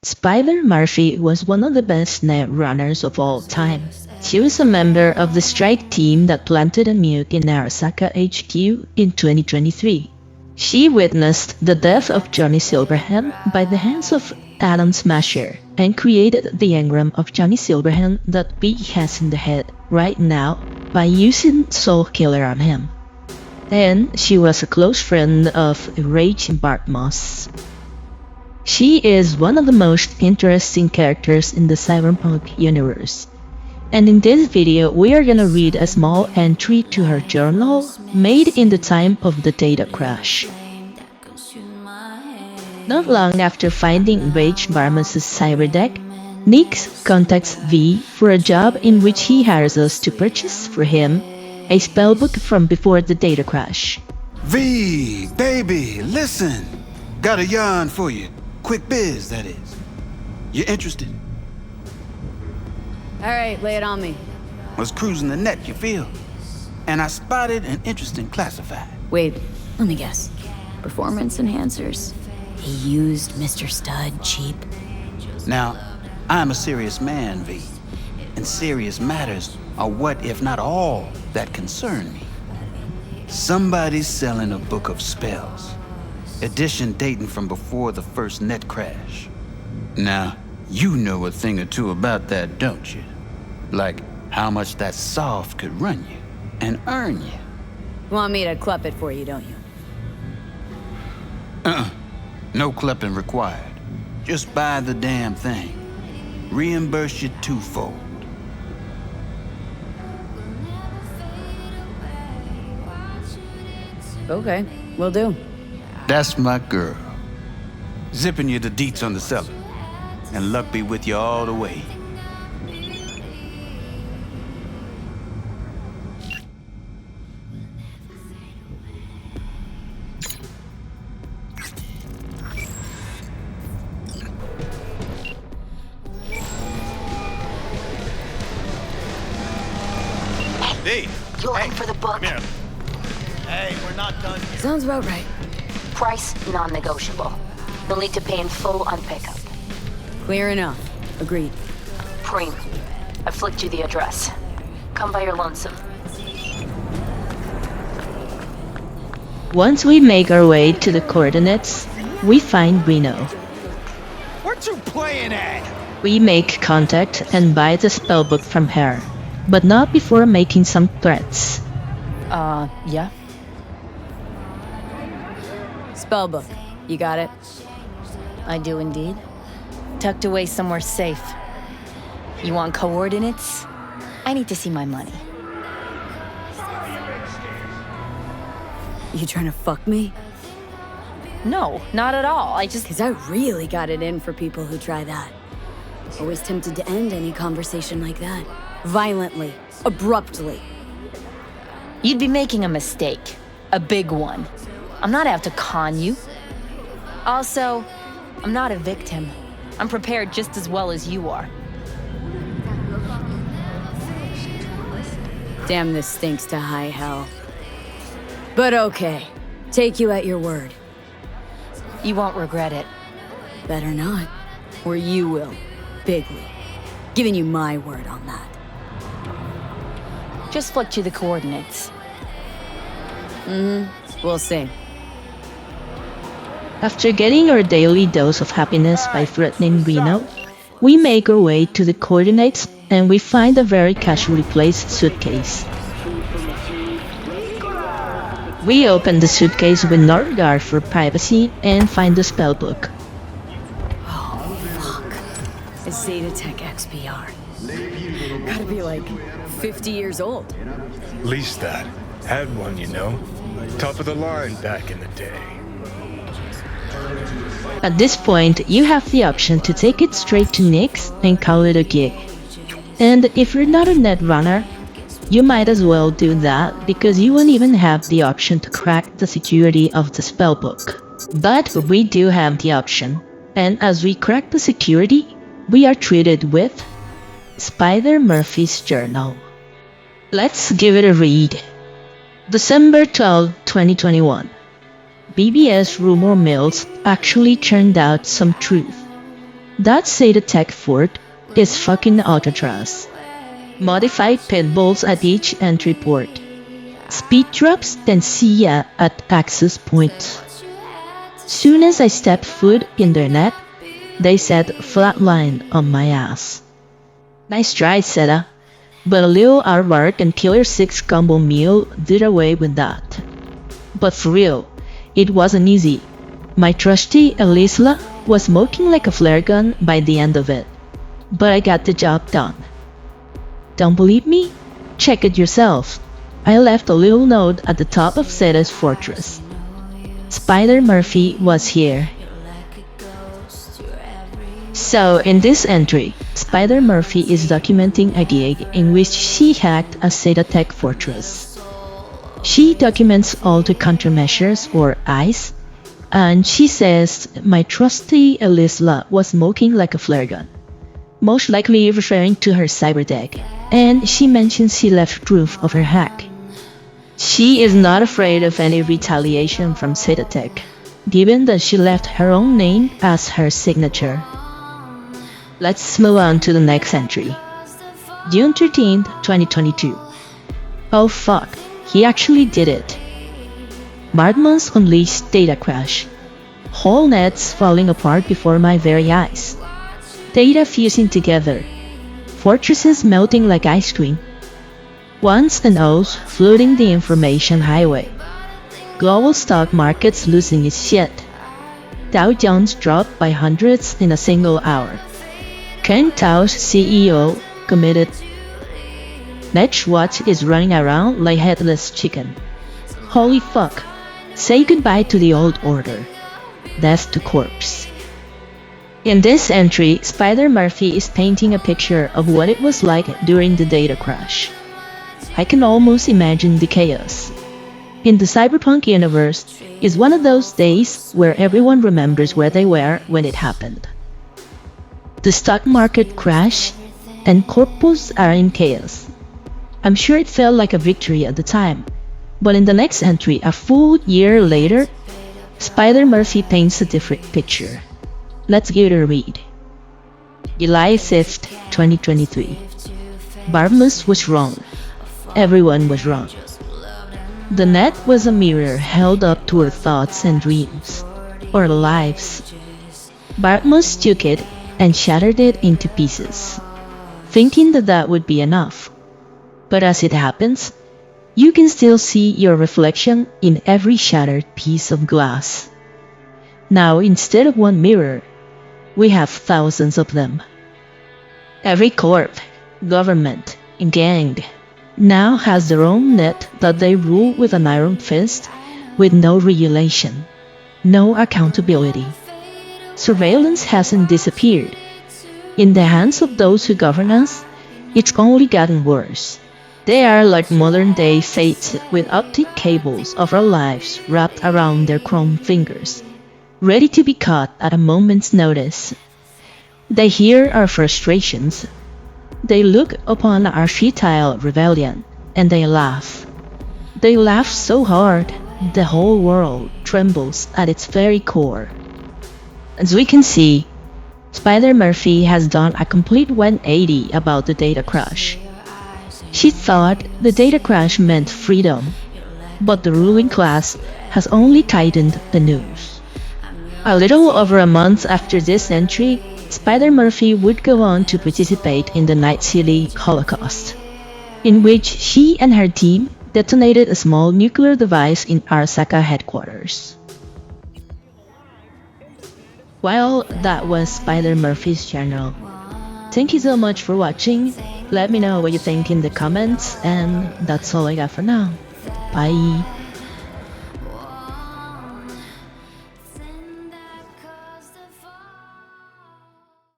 Spider Murphy was one of the best net runners of all time. She was a member of the strike team that planted a nuke in Arasaka HQ in 2023. She witnessed the death of Johnny Silverhand by the hands of Atom Smasher and created the engram of Johnny Silverhand that V has in the head right now by using Soul Killer on him. And she was a close friend of Rage Bartmoss. She is one of the most interesting characters in the Cyberpunk universe. And in this video, we are gonna read a small entry to her journal made in the time of the data crash. Not long after finding Rage Bartmoss's cyberdeck, Nick contacts V for a job in which he hires us to purchase for him a spellbook from before the data crash. V, baby, listen. Got a yarn for you. Quick biz, that is. You interested? All right, lay it on me. Was cruising the net, you feel? And I spotted an interesting classified. Wait, let me guess. Performance enhancers? He used Mr. Stud cheap? Now, I'm a serious man, V. And serious matters are what, if not all, that concern me. Somebody's selling a book of spells. Edition dating from before the first net crash. Now, you know a thing or two about that, don't you? Like how much that soft could run you and earn you. You want me to clup it for you, don't you? No clipping required. Just buy the damn thing. Reimburse you twofold. Okay, will do. That's my girl. Zipping you the deets on the cellar. And luck be with you all the way. Hey, You looking for the book? come here. Hey, we're not done here. Sounds about right. Price non-negotiable. You'll need to pay in full on pickup. Clear enough. Agreed. Preem, I flicked you the address. Come by your lonesome. Once we make our way to the coordinates, we find Reno. What you playing at? We make contact and buy the spellbook from her, but not before making some threats. Yeah? Spellbook. You got it? I do indeed. Tucked away somewhere safe. You want coordinates? I need to see my money. You trying to fuck me? No, not at all. Cause I really got it in for people who try that. Always tempted to end any conversation like that. Violently. Abruptly. You'd be making a mistake. A big one. I'm not out to con you. Also, I'm not a victim. I'm prepared just as well as you are. Damn, this stinks to high hell. But okay. Take you at your word. You won't regret it. Better not. Or you will. Bigly. Giving you my word on that. Just flicked you the coordinates. We'll see. After getting our daily dose of happiness by threatening Reno, we make our way to the coordinates and we find a very casually placed suitcase. We open the suitcase with no regard for privacy and find the spellbook. A Zetatech XPR. Gotta be like 50 years old. Least that. Had one, you know. Top of the line back in the day. At this point, you have the option to take it straight to Nick's and call it a gig. And if you're not a net runner, you might as well do that because you won't even have the option to crack the security of the spellbook. But we do have the option, and as we crack the security, we are treated with Spider Murphy's journal. Let's give it a read. December 12, 2021. BBS rumor mills actually churned out some truth. That Tech Fort is fucking Alcatraz. Modified pit bulls at each entry port. Speed drops then see ya at access points. Soon as I stepped foot in their net, they said flatline on my ass. Nice try, Seta, but a little aardvark and Killer 6 combo meal did away with that. But for real, it wasn't easy. My trusty Elisla was smoking like a flare gun by the end of it, but I got the job done. Don't believe me? Check it yourself. I left a little note at the top of Zeta's fortress. Spider Murphy was here. So in this entry, Spider Murphy is documenting a gig in which she hacked a Zeta Tech fortress. She documents all the countermeasures or ICE, and she says my trusty Elisla was smoking like a flare gun, most likely referring to her cyber deck, and she mentions she left proof of her hack. She is not afraid of any retaliation from Zeta Tech, given that she left her own name as her signature. Let's move on to the next entry. June 13th, 2022. Oh fuck, he actually did it. Martmans unleashed data crash. Whole nets falling apart before my very eyes. Data fusing together. Fortresses melting like ice cream. Ones and O's flooding the information highway. Global stock markets losing its shit. Dow Jones dropped by hundreds in a single hour. Ken Tao's CEO committed. Netwatch is running around like headless chicken. Holy fuck. Say goodbye to the old order. Death to corpse. In this entry, Spider Murphy is painting a picture of what it was like during the data crash. I can almost imagine the chaos. In the Cyberpunk universe, it's one of those days where everyone remembers where they were when it happened. The stock market crash, and corpus are in chaos. I'm sure it felt like a victory at the time, but in the next entry, a full year later, Spider Murphy paints a different picture. Let's give it a read. July 5th, 2023. Barmus was wrong. Everyone was wrong. The net was a mirror held up to our thoughts and dreams, or lives. Barmus took it and shattered it into pieces, thinking that that would be enough. But as it happens, you can still see your reflection in every shattered piece of glass. Now, instead of one mirror, we have thousands of them. Every corp, government, and gang now has their own net that they rule with an iron fist, with no regulation, no accountability. Surveillance hasn't disappeared. In the hands of those who govern us, it's only gotten worse. They are like modern-day fates with optic cables of our lives wrapped around their chrome fingers, ready to be caught at a moment's notice. They hear our frustrations. They look upon our futile rebellion, and they laugh. They laugh so hard, the whole world trembles at its very core. As we can see, Spider Murphy has done a complete 180 about the data crash. She thought the data crash meant freedom, but the ruling class has only tightened the noose. A little over a month after this entry, Spider Murphy would go on to participate in the Night City Holocaust, in which she and her team detonated a small nuclear device in Arasaka headquarters. Well, that was Spider Murphy's channel. Thank you so much for watching. Let me know what you think in the comments, and that's all I got for now. Bye!